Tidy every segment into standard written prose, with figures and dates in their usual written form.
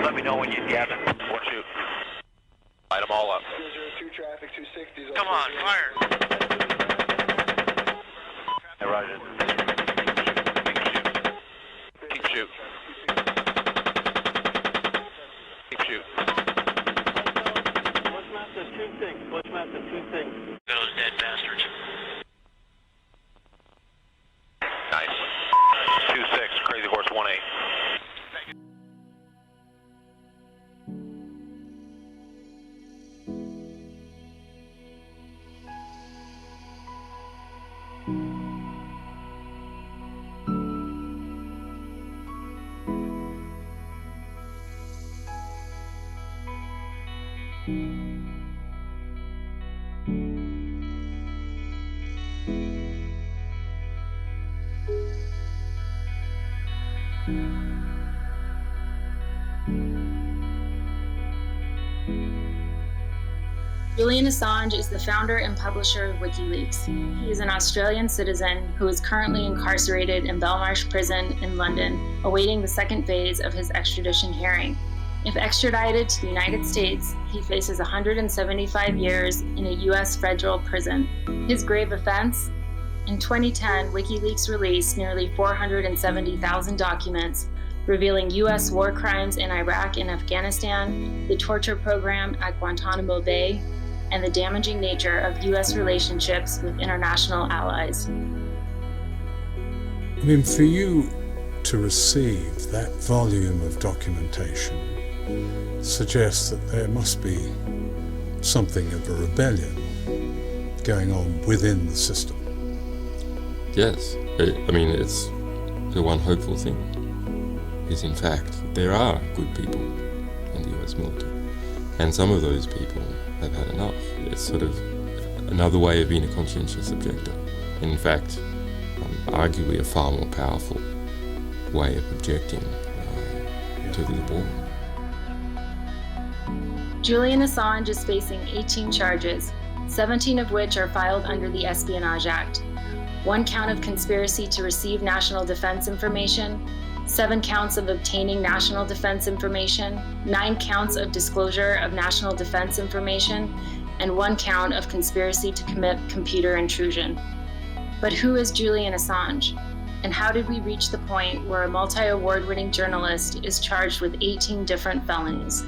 let me know when you get them. What shoot? Light them all up. 002 traffic 260. Come on, fire. Hey, Roger. Keep shoot. Keep shoot. Bushmaster 2-6. Bushmaster 2-6. Those dead bastards. Nice. 2-6, Crazy Horse 1-8. Julian Assange is the founder and publisher of WikiLeaks. He is an Australian citizen who is currently incarcerated in Belmarsh Prison in London, awaiting the second phase of his extradition hearing. If extradited to the United States, he faces 175 years in a U.S. federal prison. His grave offense? In 2010, WikiLeaks released nearly 470,000 documents revealing U.S. war crimes in Iraq and Afghanistan, the torture program at Guantanamo Bay, and the damaging nature of U.S. relationships with international allies. I mean, for you to receive that volume of documentation suggests that there must be something of a rebellion going on within the system. Yes, I mean, it's the one hopeful thing is in fact there are good people in the US military, and some of those people have had enough. It's sort of another way of being a conscientious objector, and in fact arguably a far more powerful way of objecting to the war. Julian Assange is facing 18 charges, 17 of which are filed under the Espionage Act. 1 count of conspiracy to receive national defense information, 7 counts of obtaining national defense information, 9 counts of disclosure of national defense information, and 1 count of conspiracy to commit computer intrusion. But who is Julian Assange? And how did we reach the point where a multi-award-winning journalist is charged with 18 different felonies?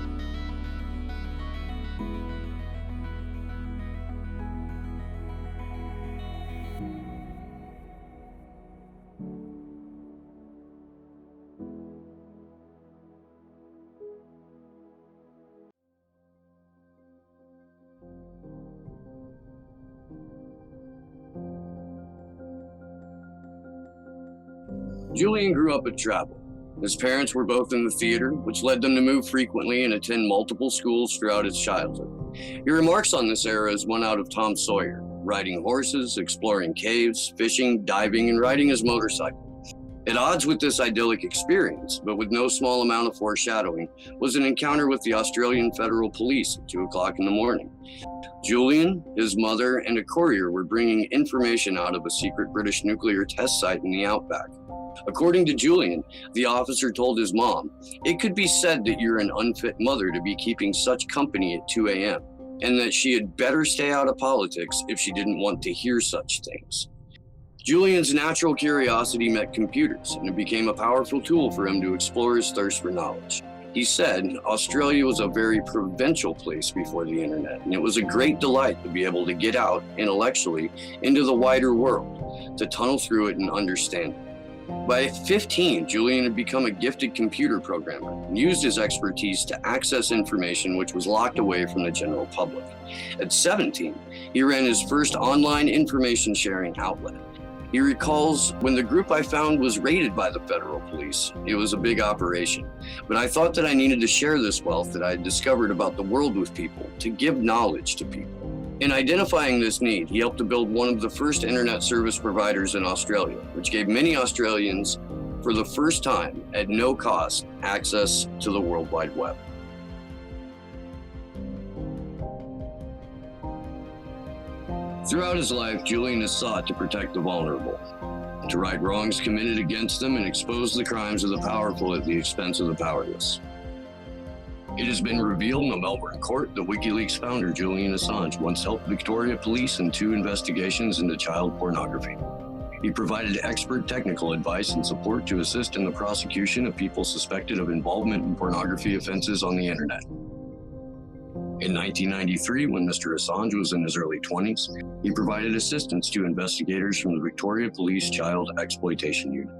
Julian grew up at travel. His parents were both in the theater, which led them to move frequently and attend multiple schools throughout his childhood. He remarks on this era as one out of Tom Sawyer, riding horses, exploring caves, fishing, diving, and riding his motorcycle. At odds with this idyllic experience, but with no small amount of foreshadowing, was an encounter with the Australian Federal Police at 2 o'clock in the morning. Julian, his mother, and a courier were bringing information out of a secret British nuclear test site in the outback. According to Julian, the officer told his mom, "It could be said that you're an unfit mother to be keeping such company at 2 a.m., and that she had better stay out of politics if she didn't want to hear such things." Julian's natural curiosity met computers, and it became a powerful tool for him to explore his thirst for knowledge. He said Australia was a very provincial place before the internet, and it was a great delight to be able to get out intellectually into the wider world, to tunnel through it and understand it. By 15, Julian had become a gifted computer programmer and used his expertise to access information which was locked away from the general public. At 17, he ran his first online information sharing outlet. He recalls, "When the group I found was raided by the federal police, it was a big operation. But I thought that I needed to share this wealth that I had discovered about the world with people, to give knowledge to people." In identifying this need, he helped to build one of the first internet service providers in Australia, which gave many Australians, for the first time, at no cost, access to the World Wide Web. Throughout his life, Julian has sought to protect the vulnerable, to right wrongs committed against them and expose the crimes of the powerful at the expense of the powerless. It has been revealed in a Melbourne court that WikiLeaks founder Julian Assange once helped Victoria Police in 2 investigations into child pornography. He provided expert technical advice and support to assist in the prosecution of people suspected of involvement in pornography offenses on the internet. In 1993, when Mr. Assange was in his early 20s, he provided assistance to investigators from the Victoria Police Child Exploitation Unit.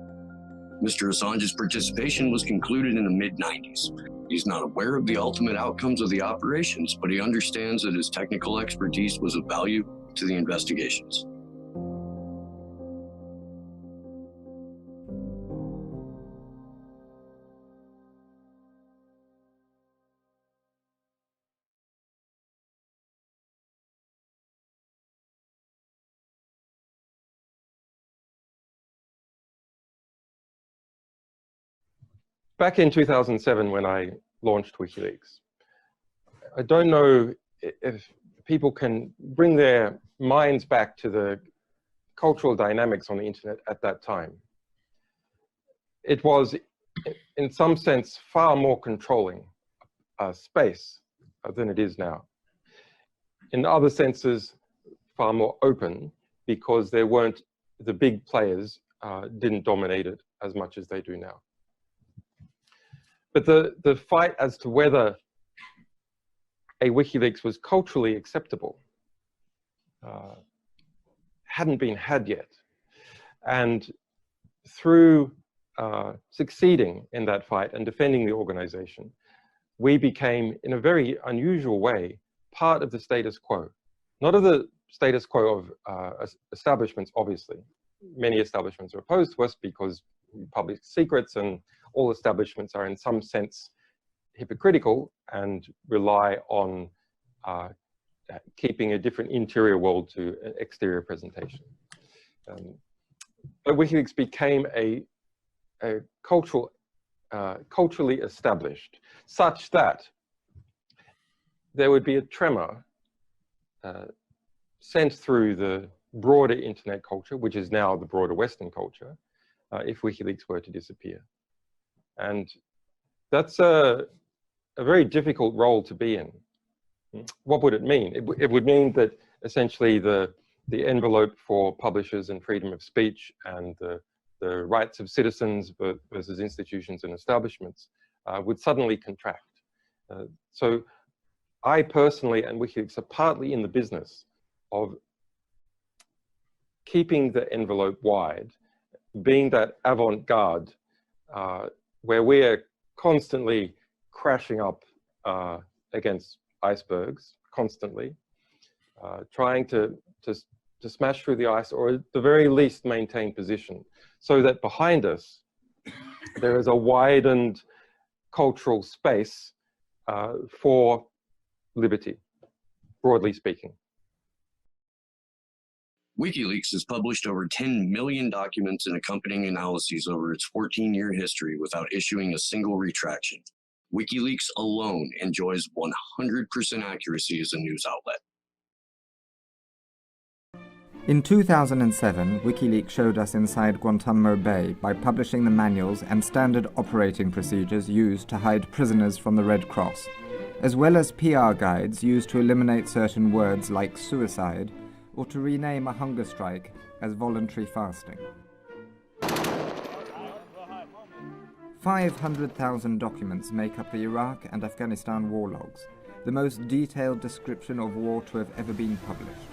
Mr. Assange's participation was concluded in the mid-90s. He's not aware of the ultimate outcomes of the operations, but he understands that his technical expertise was of value to the investigations. Back in 2007, when I launched WikiLeaks, I don't know if people can bring their minds back to the cultural dynamics on the internet at that time. It was, in some sense, far more controlling space than it is now. In other senses, far more open, because there weren't, the big players didn't dominate it as much as they do now. But the fight as to whether a WikiLeaks was culturally acceptable hadn't been had yet. And through succeeding in that fight and defending the organization, we became, in a very unusual way, part of the status quo. Not of the status quo of establishments, obviously. Many establishments are opposed to us because we publish secrets, and all establishments are in some sense hypocritical and rely on keeping a different interior world to an exterior presentation. But WikiLeaks became a culturally established, such that there would be a tremor sent through the broader internet culture, which is now the broader Western culture, if WikiLeaks were to disappear. And that's a very difficult role to be in. What would it mean? It would mean that essentially the envelope for publishers and freedom of speech and the rights of citizens versus institutions and establishments would suddenly contract. So I personally and WikiLeaks are partly in the business of keeping the envelope wide, being that avant-garde where we're constantly crashing up against icebergs, constantly, trying to smash through the ice, or at the very least maintain position, so that behind us there is a widened cultural space for liberty, broadly speaking. WikiLeaks has published over 10 million documents and accompanying analyses over its 14-year history without issuing a single retraction. WikiLeaks alone enjoys 100% accuracy as a news outlet. In 2007, WikiLeaks showed us inside Guantanamo Bay by publishing the manuals and standard operating procedures used to hide prisoners from the Red Cross, as well as PR guides used to eliminate certain words like suicide, or to rename a hunger strike as voluntary fasting. 500,000 documents make up the Iraq and Afghanistan war logs, the most detailed description of war to have ever been published.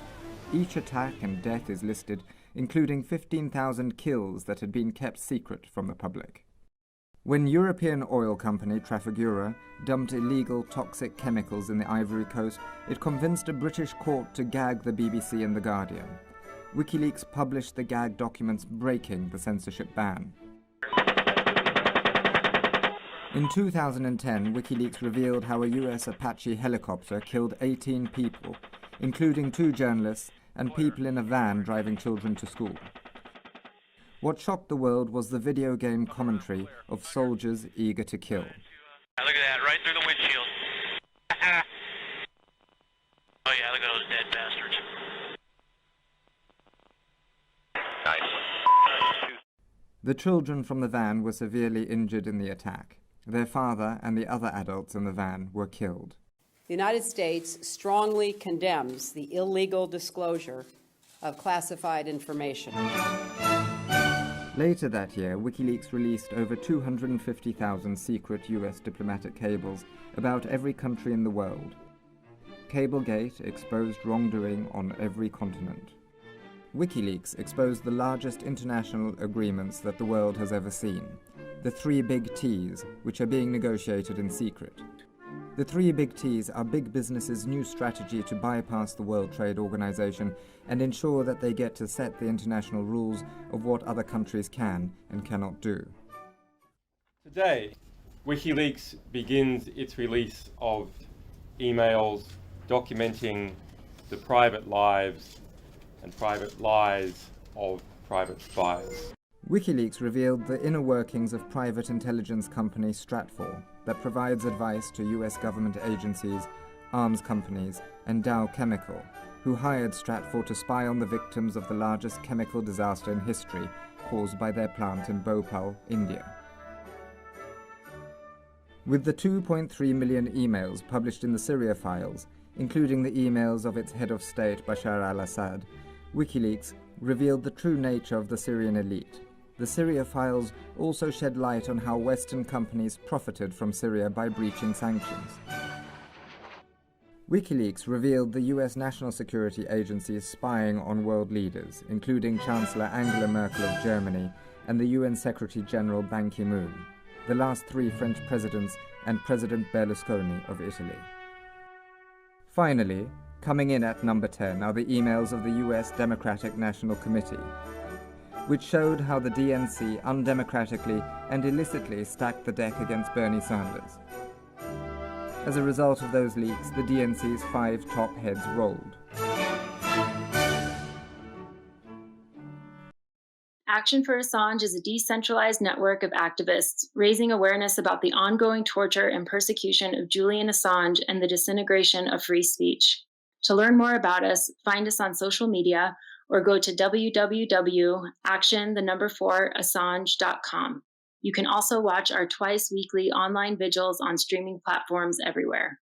Each attack and death is listed, including 15,000 kills that had been kept secret from the public. When European oil company Trafigura dumped illegal toxic chemicals in the Ivory Coast, it convinced a British court to gag the BBC and The Guardian. WikiLeaks published the gag documents breaking the censorship ban. In 2010, WikiLeaks revealed how a US Apache helicopter killed 18 people, including 2 journalists and people in a van driving children to school. What shocked the world was the video game commentary of soldiers eager to kill. Look at that, right through the windshield. Oh yeah, look at those dead bastards. Nice. The children from the van were severely injured in the attack, Their father and the other adults in the van were killed. The United States strongly condemns the illegal disclosure of classified information. Later that year, WikiLeaks released over 250,000 secret US diplomatic cables about every country in the world. Cablegate exposed wrongdoing on every continent. WikiLeaks exposed the largest international agreements that the world has ever seen, the 3 big T's, which are being negotiated in secret. The 3 big T's are big businesses' new strategy to bypass the World Trade Organization and ensure that they get to set the international rules of what other countries can and cannot do. Today, WikiLeaks begins its release of emails documenting the private lives and private lies of private spies. WikiLeaks revealed the inner workings of private intelligence company Stratfor that provides advice to US government agencies, arms companies, and Dow Chemical, who hired Stratfor to spy on the victims of the largest chemical disaster in history caused by their plant in Bhopal, India. With the 2.3 million emails published in the Syria Files, including the emails of its head of state Bashar al-Assad, WikiLeaks revealed the true nature of the Syrian elite. The Syria Files also shed light on how Western companies profited from Syria by breaching sanctions. WikiLeaks revealed the US National Security Agency's spying on world leaders, including Chancellor Angela Merkel of Germany and the UN Secretary-General Ban Ki-moon, the last 3 French presidents, and President Berlusconi of Italy. Finally, coming in at number 10 are the emails of the US Democratic National Committee, which showed how the DNC undemocratically and illicitly stacked the deck against Bernie Sanders. As a result of those leaks, the DNC's 5 top heads rolled. Action for Assange is a decentralized network of activists raising awareness about the ongoing torture and persecution of Julian Assange and the disintegration of free speech. To learn more about us, find us on social media or go to www.action4assange.com. You can also watch our twice weekly online vigils on streaming platforms everywhere.